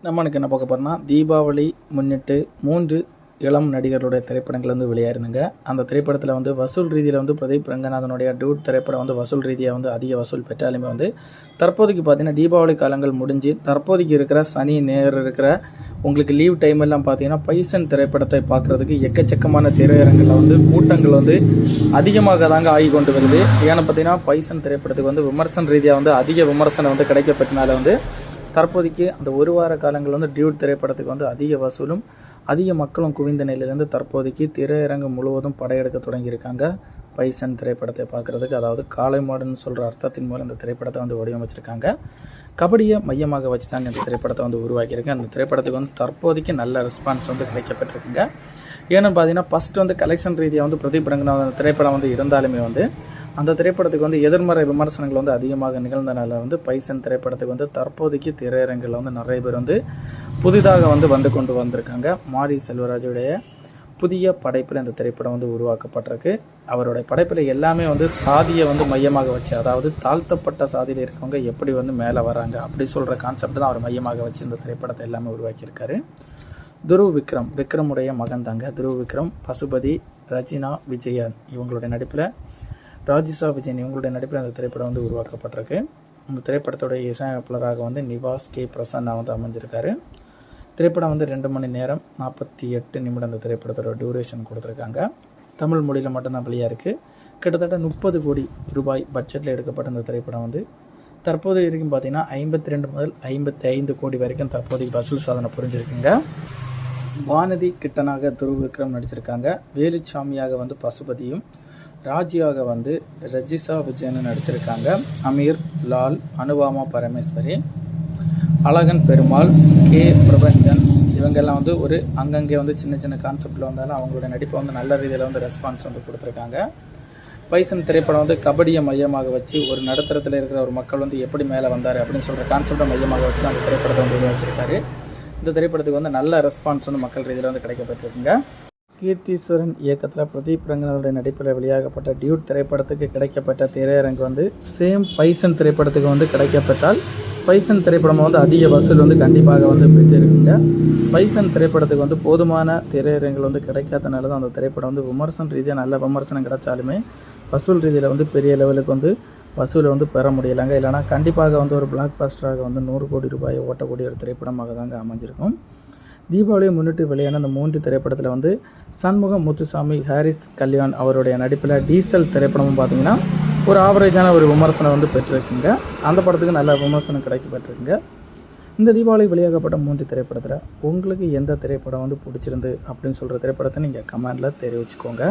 நம்மளுக்கு என்ன பார்க்க போகிறோம்னா, தீபாவளி முன்னிட்டு 3 இளம் நடிகர்களுடைய திரைப்படங்கள் வந்து வெளியாயிருந்துங்க. அந்த திரைப்படத்தில் வந்து வசூல் ரீதியில் வந்து பிரதீப் ரங்கநாதனுடைய டியூட் திரைப்படம் வந்து வசூல் ரீதியாக வந்து அதிக வசூல் பெற்றாலுமே வந்து தற்போதைக்கு பார்த்தீங்கன்னா தீபாவளி காலங்கள் முடிஞ்சு தற்போதைக்கு இருக்கிற சனி ஞாயிறு இருக்கிற உங்களுக்கு லீவ் டைம் எல்லாம் பார்த்தீங்கன்னா பைசன் திரைப்படத்தை பார்க்குறதுக்கு எக்கச்சக்கமான திரையரங்கில் வந்து கூட்டங்கள் வந்து அதிகமாக தாங்க ஆகி கொண்டு வருது. ஏன்னு பார்த்தீங்கன்னா பைசன் திரைப்படத்துக்கு வந்து விமர்சன ரீதியாக வந்து அதிக விமர்சனம் வந்து கிடைக்கப்பட்டனால வந்து தற்போதைக்கு அந்த ஒரு வார காலங்கள் வந்து டியூட் திரைப்படத்துக்கு வந்து அதிக வசூலும் அதிக மக்களும் குவிந்த நிலையிலேருந்து தற்போதைக்கு திரையரங்கு முழுவதும் படையெடுக்க தொடங்கியிருக்காங்க பைசன் திரைப்படத்தை பார்க்குறதுக்கு. அதாவது காளை மாடுன்னு சொல்கிற அர்த்தத்தின் மூலம் இந்த திரைப்படத்தை வந்து வடிவமைச்சிருக்காங்க. கபடியை மையமாக வச்சு தாங்க இந்த திரைப்படத்தை வந்து உருவாக்கியிருக்கேன். அந்த திரைப்படத்துக்கு வந்து தற்போதைக்கு நல்ல ரெஸ்பான்ஸ் வந்து கிடைக்கப்பட்டிருக்குங்க. ஏன்னு பார்த்தீங்கன்னா ஃபஸ்ட்டு வந்து கலெக்ஷன் ரீதியாக வந்து பிரதீப் ரங்கநாதன் திரைப்படம் வந்து இருந்தாலுமே வந்து அந்த திரைப்படத்துக்கு வந்து எதிர்மறை விமர்சனங்கள் வந்து அதிகமாக நிகழ்ந்தனால வந்து பைசன் திரைப்படத்துக்கு வந்து தற்போதைக்கு திரையரங்கில் வந்து நிறைய பேர் வந்து புதிதாக வந்து கொண்டு வந்திருக்காங்க. மாரி செல்வராஜுடைய புதிய படைப்பில் இந்த திரைப்படம் வந்து உருவாக்கப்பட்டிருக்கு. அவருடைய படைப்பில் எல்லாமே வந்து சாதியை வந்து மையமாக வச்சு, அதாவது தாழ்த்தப்பட்ட சாதியில் இருக்கவங்க எப்படி வந்து மேலே வராங்க அப்படி சொல்கிற கான்செப்ட் தான் அவர் மையமாக வச்சு இந்த திரைப்படத்தை எல்லாமே உருவாக்கியிருக்காரு. துருவ் விக்ரமுடைய மகன் தாங்க துருவ் விக்ரம், பசுபதி, ரஜினா விஜயன் இவங்களுடைய நடிப்பில் ராஜிசா விஜயன் இவங்களுடைய நடிப்பில் அந்த திரைப்படம் வந்து உருவாக்கப்பட்டிருக்கு. அந்த திரைப்படத்துடைய இசையமைப்பாளராக வந்து நிவாஸ் கே பிரசன்னா வந்து அமைஞ்சிருக்காரு. திரைப்படம் வந்து 2 மணி நேரம் 48 நிமிடம் அந்த திரைப்படத்தோட டியூரேஷன் கொடுத்துருக்காங்க. தமிழ் மொழியில் மட்டும்தான் வெளியாக இருக்குது. கிட்டத்தட்ட 30 கோடி ரூபாய் பட்ஜெட்டில் எடுக்கப்பட்ட இந்த திரைப்படம் வந்து தற்போது வரைக்கும் பார்த்திங்கன்னா 52 முதல் 55 கோடி வரைக்கும் தற்போதைக்கு வசூல் சாதனை புரிஞ்சிருக்குங்க. வானதி கிட்டனாக துருவ் விக்ரம் நடிச்சிருக்காங்க. வேலுச்சாமியாக வந்து பசுபதியும், ராஜியாக வந்து ரஜிசா விஜயன் நடிச்சிருக்காங்க. அமீர், லால், அனுபாமா பரமேஸ்வரி, அழகன் பெருமாள், கே பிரபஞ்சன் இவங்கெல்லாம் வந்து ஒரு அங்கங்கே வந்து சின்ன சின்ன கான்செப்டில் வந்தாலும் அவங்களுடைய நடிப்பை வந்து நல்ல ரீதியில் வந்து ரெஸ்பான்ஸ் வந்து கொடுத்துருக்காங்க. பைசன் திரைப்படம் வந்து கபடியை மையமாக வச்சு ஒரு நடுத்தரத்தில் இருக்கிற ஒரு மக்கள் வந்து எப்படி மேலே வந்தார் அப்படின்னு சொல்கிற கான்செப்டை மையமாக வச்சு அந்த திரைப்படத்தை வந்து உருவாக்கியிருக்காரு. இந்த திரைப்படத்துக்கு வந்து நல்ல ரெஸ்பான்ஸ் வந்து மக்கள் ரீதியில் வந்து கிடைக்கப்பட்டிருக்குங்க. கீர்த்தீஸ்வரன் இயக்கத்தில் பிரதீப் ரங்கநாதனுடைய நடிப்பில் வெளியாகப்பட்ட டியூட் திரைப்படத்துக்கு கிடைக்கப்பட்ட திரையரங்கு வந்து சேம் பைசன் திரைப்படத்துக்கு வந்து கிடைக்கப்பட்டால் பைசன் திரைப்படம் வந்து அதிக வசூல் வந்து கண்டிப்பாக வந்து பெற்றிருக்குங்க. பைசன் திரைப்படத்துக்கு வந்து போதுமான திரையரங்குகள் வந்து கிடைக்காதனால தான் அந்த திரைப்படம் வந்து விமர்சன ரீதியாக நல்ல விமர்சனம் கிடைச்சாலுமே வசூல் ரீதியில் வந்து பெரிய லெவலுக்கு வந்து வசூலை வந்து பெற முடியலைங்க. இல்லைனா கண்டிப்பாக வந்து ஒரு பிளாக் பாஸ்டராக வந்து 100 கோடி ரூபாயை ஓட்டக்கூடிய ஒரு திரைப்படமாக தாங்க அமைஞ்சிருக்கும். தீபாவளியை முன்னிட்டு வெளியான அந்த 3 திரைப்படத்தில் வந்து சண்முகம் முத்துசாமி, ஹாரிஸ் கல்யாண் அவருடைய நடிப்பில் டீசல் திரைப்படமும் பார்த்திங்கன்னா ஒரு ஆவரேஜான ஒரு விமர்சனம் வந்து பெற்றிருக்குங்க. அந்த படத்துக்கு நல்ல விமர்சனம் கிடைக்கப்பட்டிருக்குங்க. இந்த தீபாவளி வெளியாகப்பட்ட 3 திரைப்படத்தில் உங்களுக்கு எந்த திரைப்படம் வந்து பிடிச்சிருந்து அப்படின்னு சொல்கிற திரைப்படத்தை நீங்கள் கமெண்டில் தெரிவிச்சுக்கோங்க.